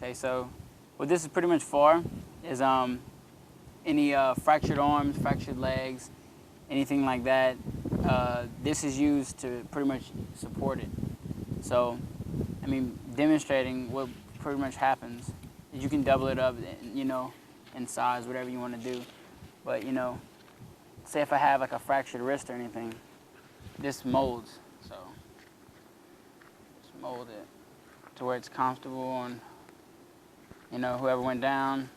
Okay, so what this is pretty much for is any fractured arms, fractured legs, anything like that. This is used to pretty much support it. So, I mean, demonstrating what pretty much happens is you can double it up, you know, in size, whatever you want to do. But, you know, say if I have like a fractured wrist or anything, this molds. So, just mold it to where it's comfortable and, you know, whoever went down.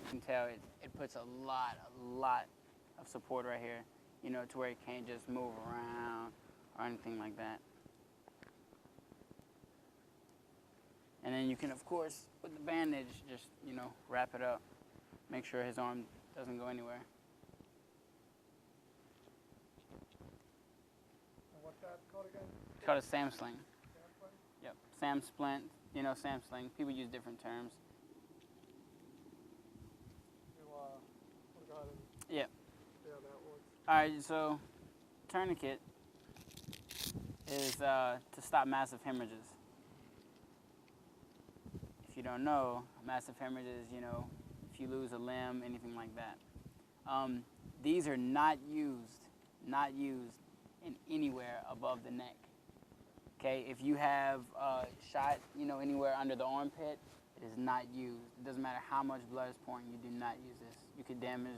You can tell it puts a lot of support right here, you know, to where it can't just move around or anything like that. And then you can, of course, with the bandage, just, you know, wrap it up. Make sure his arm doesn't go anywhere. And what's that called again? It's called a Sam sling. Yep, Sam splint, you know, Sam sling. People use different terms. Go ahead and Yep. see how that works. All right, so tourniquet is to stop massive hemorrhages. If you don't know, massive hemorrhages, you know, if you lose a limb, anything like that. These are not used in anywhere above the neck. Okay, if you have a shot, you know, anywhere under the armpit, it is not used. It doesn't matter how much blood is pouring, you do not use this. You could damage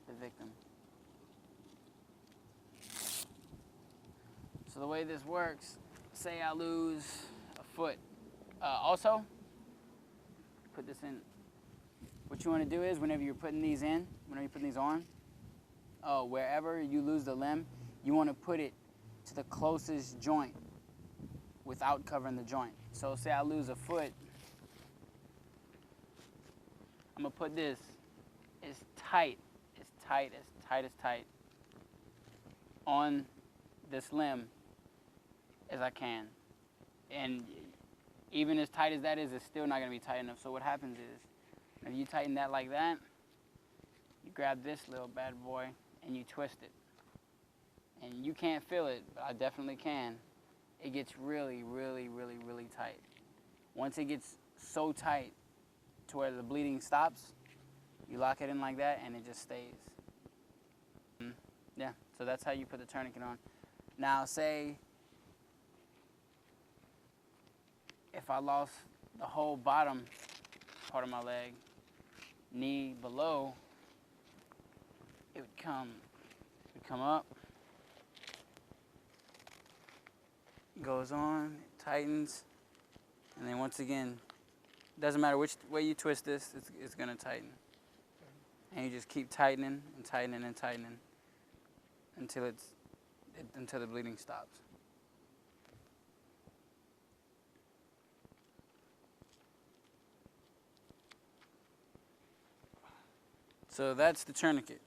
the victim. So the way this works, say I lose a foot. Also, put this in. What you want to do is whenever you're putting these in, whenever you're putting these on, wherever you lose the limb, you want to put it to the closest joint without covering the joint. So say I lose a foot, I'm going to put this as tight on this limb as I can. And even as tight as that is, it's still not going to be tight enough. So what happens is, if you tighten that like that, you grab this little bad boy and you twist it. And you can't feel it, but I definitely can. It gets really tight. Once it gets so tight to where the bleeding stops, you lock it in like that and it just stays. Yeah, so that's how you put the tourniquet on. Now say if I lost the whole bottom part of my leg, knee below, it would come up, goes on, it tightens, and then once again, doesn't matter which way you twist this, it's gonna tighten. And you just keep tightening and tightening and tightening until until the bleeding stops. So that's the tourniquet.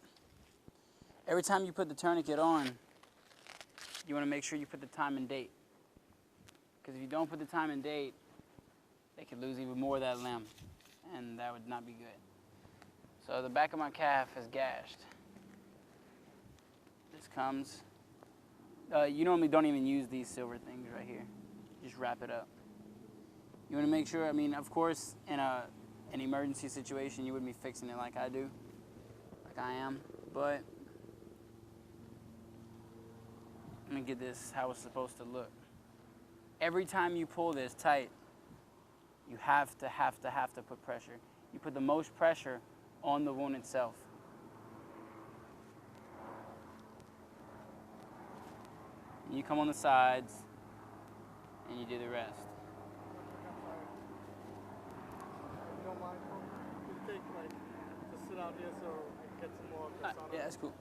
Every time you put the tourniquet on, you want to make sure you put the time and date. Because if you don't put the time and date, they could lose even more of that limb, and that would not be good. So the back of my calf is gashed. This comes. You normally don't even use these silver things right here. Just wrap it up. You want to make sure, I mean, of course, in an emergency situation, you wouldn't be fixing it like I do, like I am, but I'm going to get this how it's supposed to look. Every time you pull this tight, you have to put pressure. You put the most pressure on the wound itself. And you come on the sides, and you do the rest. If you don't mind, you take like to sit out here so I can get some more of this on. Yeah, that's cool.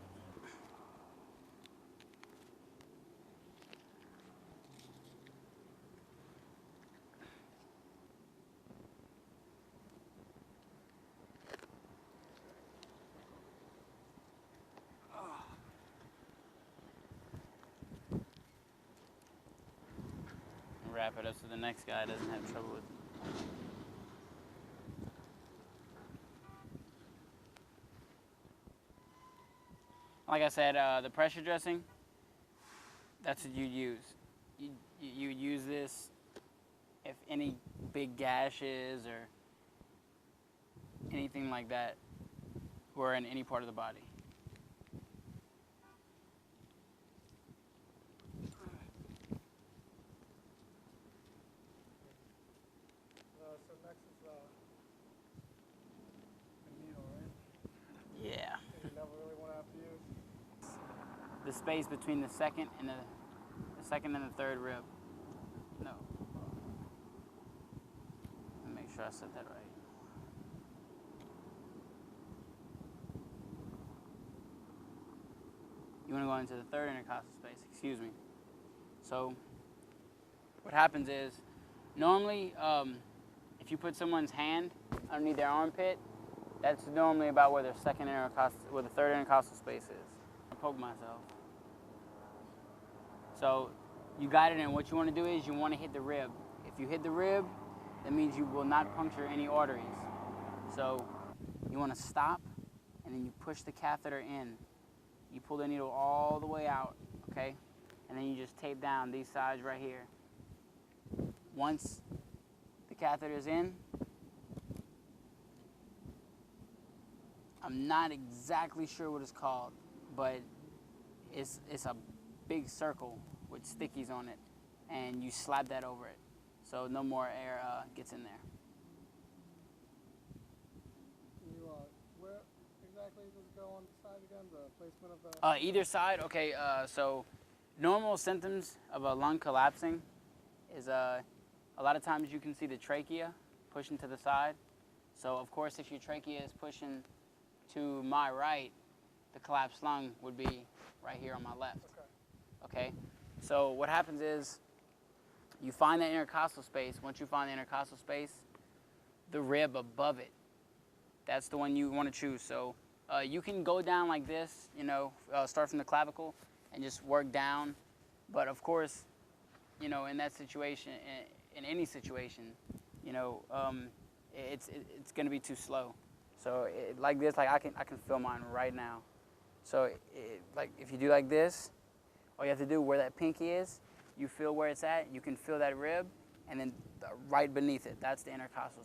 Wrap it up so the next guy doesn't have trouble with it. Like I said, the pressure dressing, that's what you use. You use this if any big gashes or anything like that were in any part of the body. So next is the needle, right? Yeah. You never really want to have to use. The space between the second and the second and the third rib. No. Let me make sure I said that right. You want to go into the third intercostal space, excuse me. So what happens is, normally if you put someone's hand underneath their armpit, that's normally about where their where the third intercostal space is. I poke myself. So you got it, and what you want to do is you want to hit the rib. If you hit the rib, that means you will not puncture any arteries. So you want to stop, and then you push the catheter in. You pull the needle all the way out, okay? And then you just tape down these sides right here. Once the catheter is in, I'm not exactly sure what it's called, but it's a big circle with stickies on it, and you slap that over it, so no more air gets in there. Where exactly does it go on the side again? The placement of the... Either side, okay, so normal symptoms of a lung collapsing is a lot of times you can see the trachea pushing to the side. So of course, if your trachea is pushing to my right, the collapsed lung would be right here on my left. Okay, so what happens is you find that intercostal space. Once you find the intercostal space, the rib above it, that's the one you want to choose. So you can go down like this, you know, start from the clavicle and just work down. But of course, you know, in that situation, in any situation, you know, it's going to be too slow. So like this, like I can feel mine right now. So like if you do like this, all you have to do where that pinky is, you feel where it's at. You can feel that rib, and then right beneath it, that's the intercostal space.